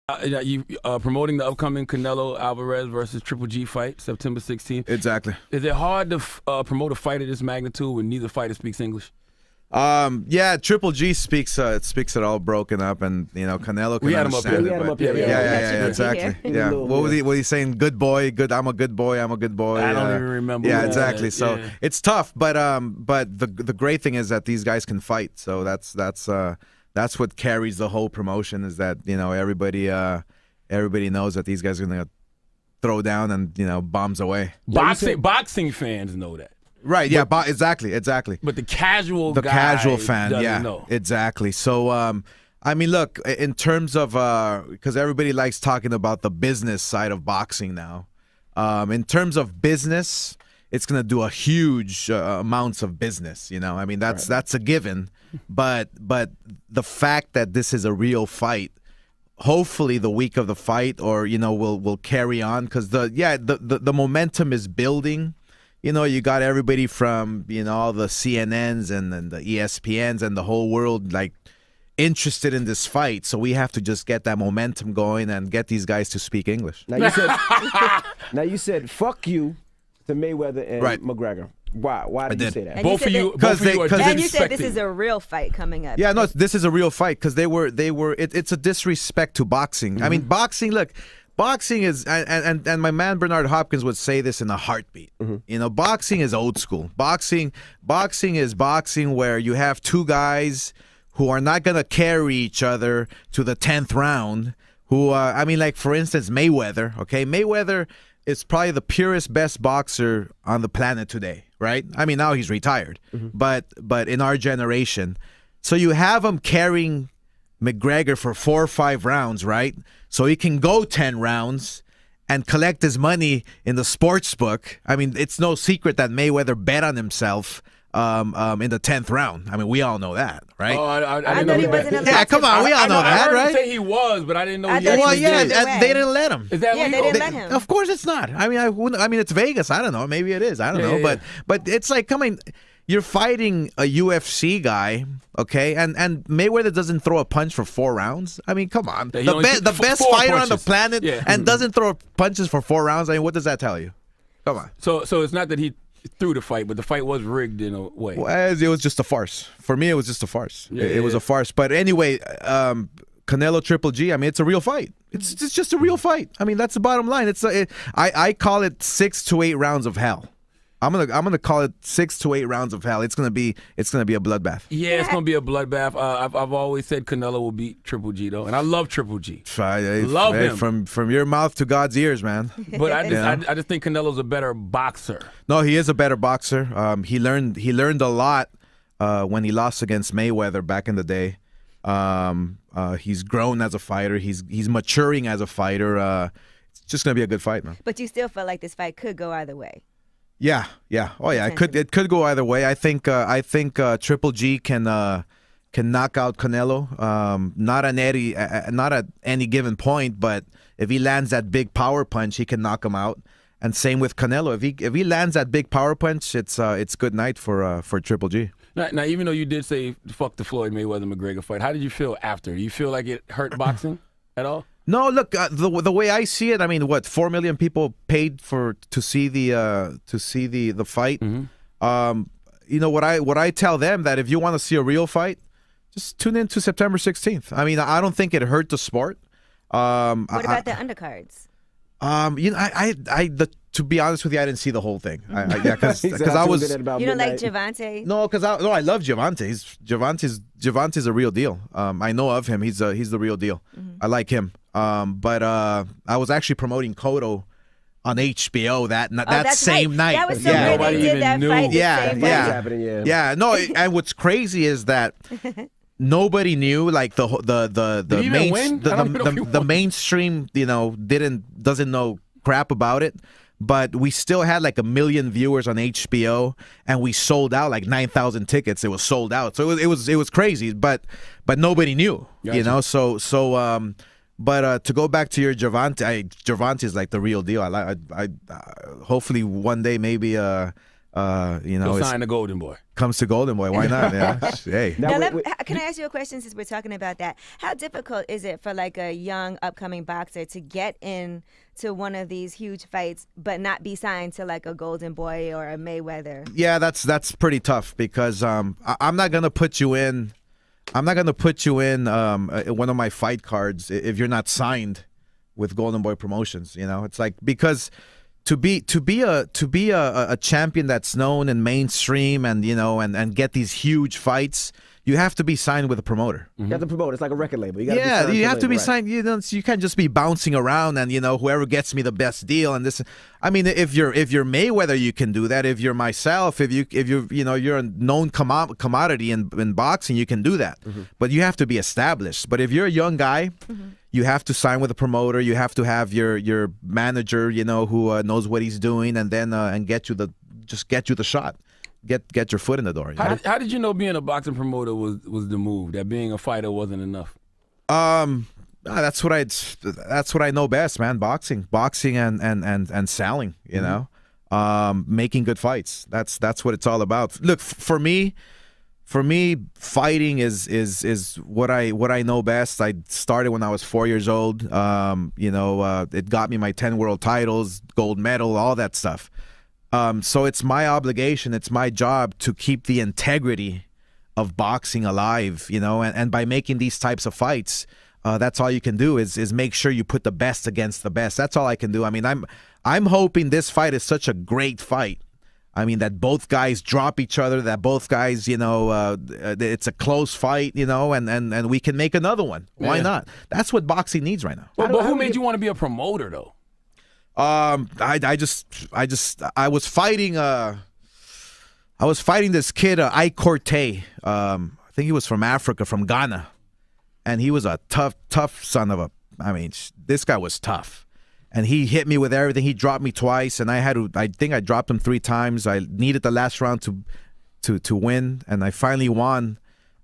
You promoting the upcoming Canelo Alvarez versus Triple G fight, September 16th. Exactly. Is it hard to promote a fight of this magnitude when neither fighter speaks English? Yeah, Triple G speaks it all broken up, and Canelo can understand it. Yeah, exactly. Yeah. What was he saying? Good boy, good. I'm a good boy. I'm a good boy. I don't even remember. Yeah, exactly. So it's tough, but the great thing is that these guys can fight. So that's what carries the whole promotion, is that everybody knows that these guys are gonna throw down and bombs away. Boxing fans know that. Right, yeah, exactly. But the casual fan, yeah, know. Exactly. So, I mean, look, in terms of, because everybody likes talking about the business side of boxing now. In terms of business, it's going to do a huge amounts of business. I mean, that's a given. But the fact that this is a real fight, hopefully the week of the fight, or will carry on, because the momentum is building. You got everybody from, all the CNNs and the ESPNs and the whole world, like, interested in this fight. So we have to just get that momentum going and get these guys to speak English. Now you said fuck you to Mayweather and McGregor. Why did you say that? And both of you said this is a real fight coming up. Yeah, no, this is a real fight, because it's a disrespect to boxing. Mm-hmm. I mean, boxing is, and my man Bernard Hopkins would say this in a heartbeat. Mm-hmm. Boxing is old school. Boxing is boxing where you have two guys who are not gonna carry each other to the 10th round. Who, like for instance, Mayweather. Okay, Mayweather is probably the purest, best boxer on the planet today, right? I mean, now he's retired, but in our generation, so you have him carrying McGregor for 4 or 5 rounds, right? So he can go 10 rounds and collect his money in the sports book. I mean, it's no secret that Mayweather bet on himself in the 10th round. I mean, we all know that, right? Oh, I didn't know know he wasn't allowed. Yeah, come on, we all know that, right? I heard him say he was, but I didn't know. They didn't let him. Is that legal? They didn't let him. Of course, it's not. I mean, it's Vegas. I don't know. Maybe it is. I don't know. But it's like, come on. You're fighting a UFC guy, okay? And Mayweather doesn't throw a punch for 4 rounds. I mean, come on. The best fighter on the planet and doesn't throw punches for 4 rounds. I mean, what does that tell you? Come on. So it's not that he threw the fight, but the fight was rigged in a way. Well, it was just a farce. For me, it was just a farce. It was a farce. But anyway, Canelo Triple G, I mean, it's a real fight. It's just a real fight. I mean, that's the bottom line. I call it 6 to 8 rounds of hell. I'm gonna call it 6 to 8 rounds of hell. It's gonna be a bloodbath. Yeah, it's gonna be a bloodbath. I've always said Canelo will beat Triple G though, and I love Triple G. Love him from your mouth to God's ears, man. But I just think Canelo's a better boxer. No, he is a better boxer. He learned a lot when he lost against Mayweather back in the day. He's grown as a fighter. He's maturing as a fighter. It's just gonna be a good fight, man. But you still feel like this fight could go either way. Yeah. Oh yeah, it could go either way. I think Triple G can knock out Canelo. Not at any given point, but if he lands that big power punch, he can knock him out. And same with Canelo. If he lands that big power punch, it's good night for Triple G. Now, even though you did say fuck the Floyd Mayweather McGregor fight, how did you feel after? You feel like it hurt boxing at all? No, look, the way I see it, I mean, 4 million people paid to see the fight. Mm-hmm. What I tell them, that if you want to see a real fight, just tune in to September 16th. I mean, I don't think it hurt the sport. What about the undercards? To be honest with you, I didn't see the whole thing. Because I was. You don't like Gervonta? No, I love Gervonta. Gervonta's a real deal. I know of him. He's the real deal. Mm-hmm. I like him. But I was actually promoting Cotto on HBO that same night. That was so weird. They did that fight the same way. Yeah. No, and what's crazy is that nobody knew, like the mainstream, doesn't know crap about it. But we still had like 1 million viewers on HBO, and we sold out like 9,000 tickets. It was sold out, so it was crazy. But nobody knew, gotcha. But to go back to your Gervonta is like the real deal. I hopefully one day maybe Go sign the Golden Boy. Comes to Golden Boy. Why not? Yeah. Hey. Now, can I ask you a question since we're talking about that? How difficult is it for like a young upcoming boxer to get into one of these huge fights but not be signed to like a Golden Boy or a Mayweather? Yeah, that's pretty tough because I'm not gonna put you in. I'm not gonna put you in one of my fight cards if you're not signed with Golden Boy Promotions. You know, it's like because. To be a champion that's known and mainstream and and get these huge fights, you have to be signed with a promoter. You have to promote. It's like a record label. You you have to be right. signed. You can't just be bouncing around and whoever gets me the best deal and this. I mean, if you're Mayweather, you can do that. If you're myself, if you're a known commodity in boxing, you can do that. But you have to be established. But if you're a young guy. You have to sign with a promoter. You have to have your manager, who knows what he's doing, and then and get you the shot, get your foot in the door. How did you know being a boxing promoter was the move? That being a fighter wasn't enough. That's what I know best, man. Boxing and selling. Making good fights. That's what it's all about. Look, for me, fighting is what I know best. I started when I was 4 years old. It got me my 10 world titles, gold medal, all that stuff. So it's my obligation, it's my job to keep the integrity of boxing alive, and by making these types of fights, that's all you can do is make sure you put the best against the best. That's all I can do. I mean, I'm hoping this fight is such a great fight. I mean, that both guys drop each other, that both guys, it's a close fight, and we can make another one. Why not? That's what boxing needs right now. Well, but who made you want to be a promoter, though? I was fighting this kid, Ike Corte. I think he was from Africa, from Ghana. And he was a tough son of a, this guy was tough. And he hit me with everything. He dropped me twice, and I think I dropped him 3 times. I needed the last round to win, and I finally won.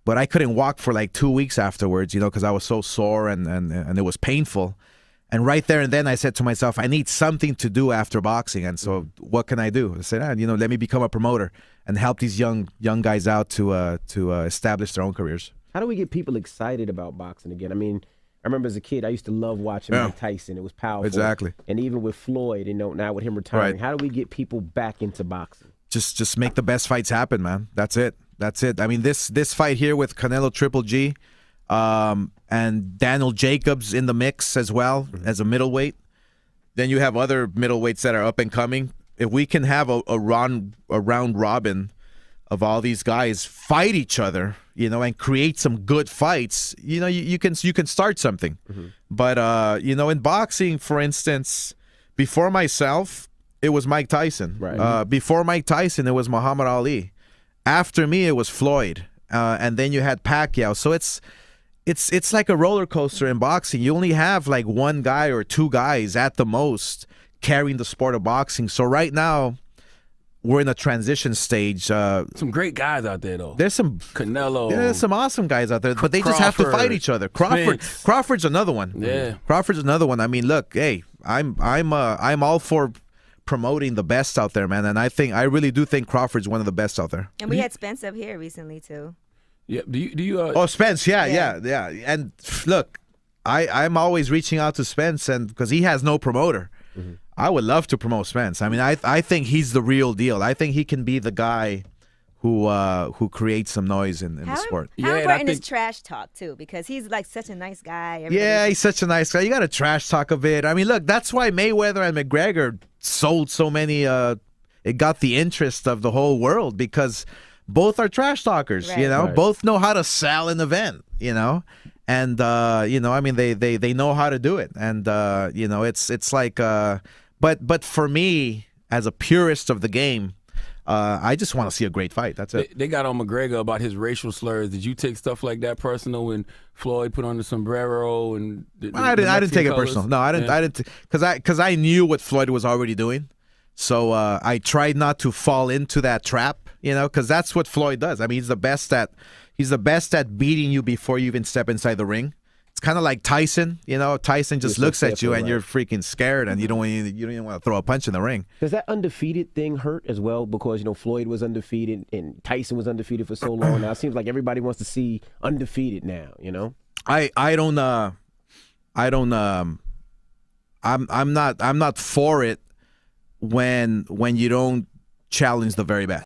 But I couldn't walk for like 2 weeks afterwards, because I was so sore and it was painful. And right there and then I said to myself, I need something to do after boxing. And so what can I do? I said, let me become a promoter and help these young guys out to establish their own careers. How do we get people excited about boxing again? I mean, I remember as a kid, I used to love watching Mike Tyson. It was powerful. Exactly. And even with Floyd, now with him retiring, Right. How do we get people back into boxing? Just make the best fights happen, man. That's it. I mean, this fight here with Canelo Triple G, and Daniel Jacobs in the mix as well as a middleweight. Then you have other middleweights that are up and coming. If we can have a round robin of all these guys fight each other, and create some good fights, you can start something. But in boxing, for instance, before myself, it was Mike Tyson. Right. Before Mike Tyson, it was Muhammad Ali. After me, it was Floyd, and then you had Pacquiao. So it's like a roller coaster in boxing. You only have like one guy or two guys at the most carrying the sport of boxing. So right now, we're in a transition stage. Some great guys out there, though. There's some Canelo. There's some awesome guys out there, but they just have to fight each other. Crawford's another one. Yeah. Crawford's another one. I mean, look, hey, I'm all for promoting the best out there, man. And I really do think Crawford's one of the best out there. And we had Spence up here recently too. Yeah. Do you? Oh, Spence. Yeah. And look, I'm always reaching out to Spence, and because he has no promoter. I would love to promote Spence. I mean, I think he's the real deal. I think he can be the guy who creates some noise in the sport. How important is trash talk too? Because he's like such a nice guy. Yeah, he's such a nice guy. You got to trash talk a bit. I mean, look, that's why Mayweather and McGregor sold so many. It got the interest of the whole world because both are trash talkers. Right. Right. Both know how to sell an event. And I mean, they know how to do it. And it's like. But for me, as a purist of the game, I just want to see a great fight. That's it. They got on McGregor about his racial slurs. Did you take stuff like that personal when Floyd put on the sombrero and? I didn't take it personal. No, I didn't. Yeah. I didn't because I knew what Floyd was already doing. So I tried not to fall into that trap. Because that's what Floyd does. I mean, he's the best at beating you before you even step inside the ring. It's kind of like Tyson. You know, Tyson just You're looks so at you careful, and right. you're freaking scared, and you don't even want to throw a punch in the ring. Does that undefeated thing hurt as well? Because, you know, Floyd was undefeated and Tyson was undefeated for so long. Now it seems like everybody wants to see undefeated now, you know? I'm not for it when you don't challenge the very best.